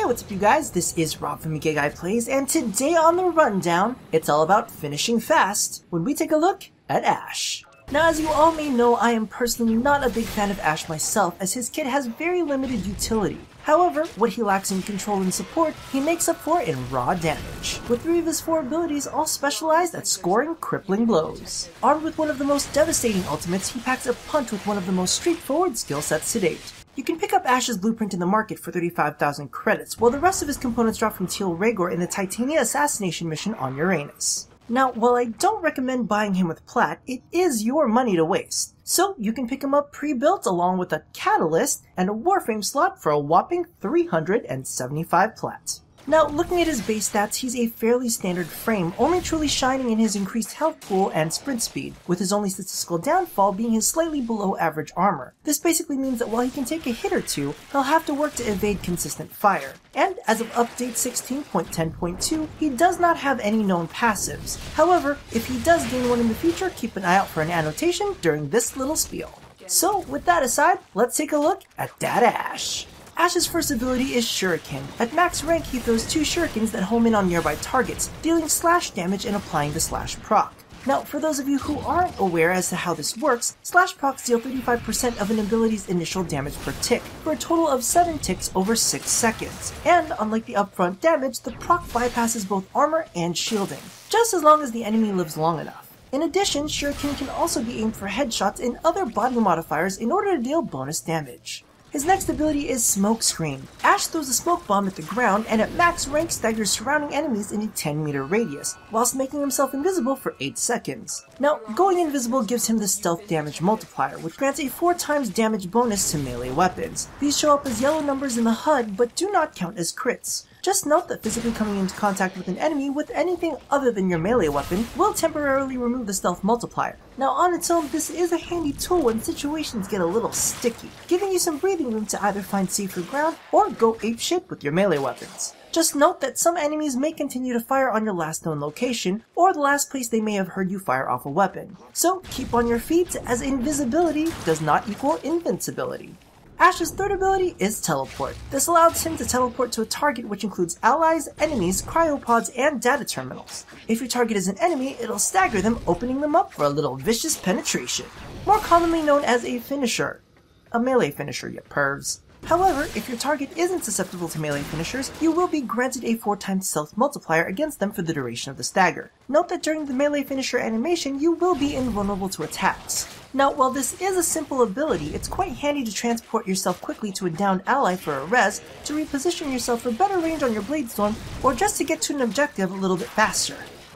Hey, what's up you guys? This is Rob from Guy Plays, and today on the rundown, it's all about finishing fast when we take a look at Ash. Now, as you all may know, I am personally not a big fan of Ash myself, as his kit has very limited utility. However, what he lacks in control and support, he makes up for in raw damage, with 3 of his 4 abilities all specialized at scoring crippling blows. Armed with one of the most devastating ultimates, he packs a punch with one of the most straightforward skill sets to date. You can pick up Ash's blueprint in the market for 35,000 credits, while the rest of his components drop from Teal Rhaegor in the Titania assassination mission on Uranus. Now, while I don't recommend buying him with plat, it is your money to waste. So you can pick him up pre-built along with a catalyst and a Warframe slot for a whopping 375 plat. Now, looking at his base stats, he's a fairly standard frame, only truly shining in his increased health pool and sprint speed, with his only statistical downfall being his slightly below average armor. This basically means that while he can take a hit or two, he'll have to work to evade consistent fire. And as of update 16.10.2, he does not have any known passives. However, if he does gain one in the future, keep an eye out for an annotation during this little spiel. So, with that aside, let's take a look at that Ash. Ash's first ability is Shuriken. At max rank, he throws 2 shurikens that home in on nearby targets, dealing slash damage and applying the slash proc. Now, for those of you who aren't aware as to how this works, slash procs deal 35% of an ability's initial damage per tick, for a total of 7 ticks over 6 seconds. And, unlike the upfront damage, the proc bypasses both armor and shielding, just as long as the enemy lives long enough. In addition, Shuriken can also be aimed for headshots and other body modifiers in order to deal bonus damage. His next ability is Smokescreen. Ash throws a smoke bomb at the ground and at max rank staggers surrounding enemies in a 10-meter radius, whilst making himself invisible for 8 seconds. Now, going invisible gives him the stealth damage multiplier, which grants a 4 times damage bonus to melee weapons. These show up as yellow numbers in the HUD, but do not count as crits. Just note that physically coming into contact with an enemy with anything other than your melee weapon will temporarily remove the stealth multiplier. Now on its own, this is a handy tool when situations get a little sticky, giving you some breathing room to either find safer ground or go apeshit with your melee weapons. Just note that some enemies may continue to fire on your last known location, or the last place they may have heard you fire off a weapon. So keep on your feet, as invisibility does not equal invincibility. Ash's third ability is Teleport. This allows him to teleport to a target which includes allies, enemies, cryopods, and data terminals. If your target is an enemy, it'll stagger them, opening them up for a little vicious penetration. More commonly known as a finisher. A melee finisher, you pervs. However, if your target isn't susceptible to melee finishers, you will be granted a 4 times stealth multiplier against them for the duration of the stagger. Note that during the melee finisher animation, you will be invulnerable to attacks. Now, while this is a simple ability, it's quite handy to transport yourself quickly to a downed ally for a res, to reposition yourself for better range on your Bladestorm, or just to get to an objective a little bit faster.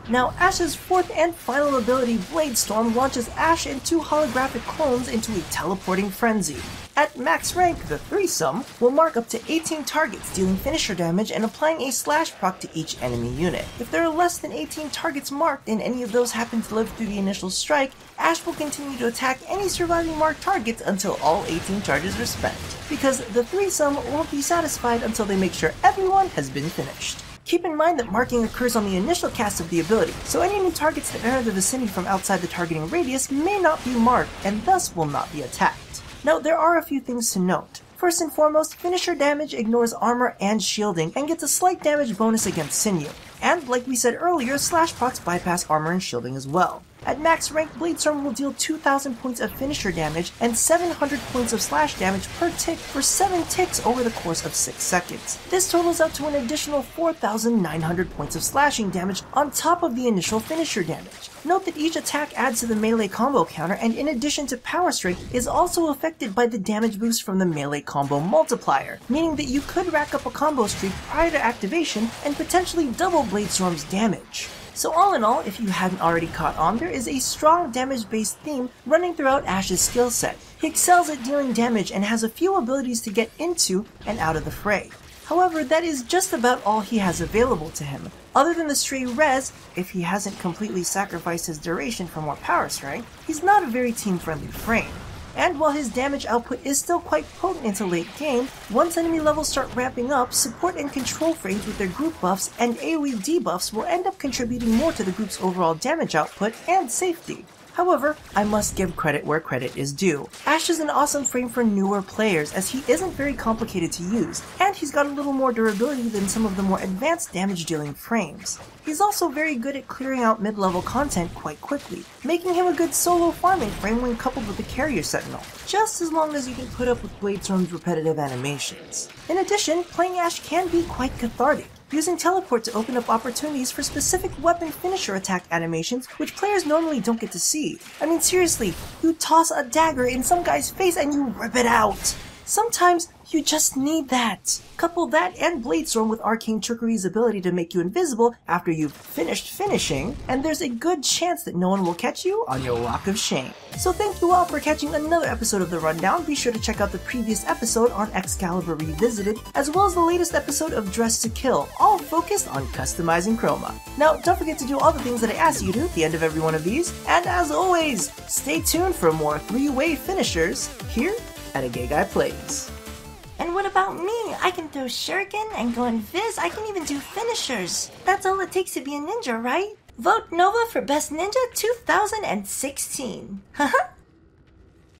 Now, Ash's 4th and final ability, Bladestorm, launches Ash and 2 holographic clones into a teleporting frenzy. At max rank, the Threesome will mark up to 18 targets, dealing finisher damage and applying a slash proc to each enemy unit. If there are less than 18 targets marked and any of those happen to live through the initial strike, Ash will continue to attack any surviving marked targets until all 18 charges are spent, because the Threesome won't be satisfied until they make sure everyone has been finished. Keep in mind that marking occurs on the initial cast of the ability, so any new targets that enter the vicinity from outside the targeting radius may not be marked, and thus will not be attacked. Now, there are a few things to note. First and foremost, finisher damage ignores armor and shielding, and gets a slight damage bonus against sinew. And, like we said earlier, slash procs bypass armor and shielding as well. At max rank, Bladestorm will deal 2,000 points of finisher damage and 700 points of slash damage per tick for 7 ticks over the course of 6 seconds. This totals out to an additional 4,900 points of slashing damage on top of the initial finisher damage. Note that each attack adds to the melee combo counter, and in addition to power strength, is also affected by the damage boost from the melee combo multiplier, meaning that you could rack up a combo streak prior to activation and potentially double Bladestorm's damage. So all in all, if you hadn't already caught on, there is a strong damage-based theme running throughout Ash's skill set. He excels at dealing damage and has a few abilities to get into and out of the fray. However, that is just about all he has available to him. Other than the stray res, if he hasn't completely sacrificed his duration for more power strength, he's not a very team-friendly frame. And while his damage output is still quite potent into late game, once enemy levels start ramping up, support and control frames with their group buffs and AoE debuffs will end up contributing more to the group's overall damage output and safety. However, I must give credit where credit is due. Ashe is an awesome frame for newer players as he isn't very complicated to use, and he's got a little more durability than some of the more advanced damage dealing frames. He's also very good at clearing out mid-level content quite quickly, making him a good solo farming frame when coupled with the Carrier Sentinel, just as long as you can put up with Bladestorm's repetitive animations. In addition, playing Ashe can be quite cathartic, using teleport to open up opportunities for specific weapon finisher attack animations which players normally don't get to see. I mean seriously, you toss a dagger in some guy's face and you rip it out! Sometimes you just need that. Couple that and Bladestorm with Arcane Trickery's ability to make you invisible after you've finished finishing, and there's a good chance that no one will catch you on your walk of shame. So thank you all for catching another episode of The Rundown. Be sure to check out the previous episode on Excalibur Revisited, as well as the latest episode of Dress to Kill, all focused on customizing chroma. Now, don't forget to do all the things that I asked you to at the end of every one of these, and as always, stay tuned for more 3-way finishers here at A Gay Guy Plays. And what about me? I can throw shuriken and go invis. I can even do finishers. That's all it takes to be a ninja, right? Vote Nova for Best Ninja 2016. Haha.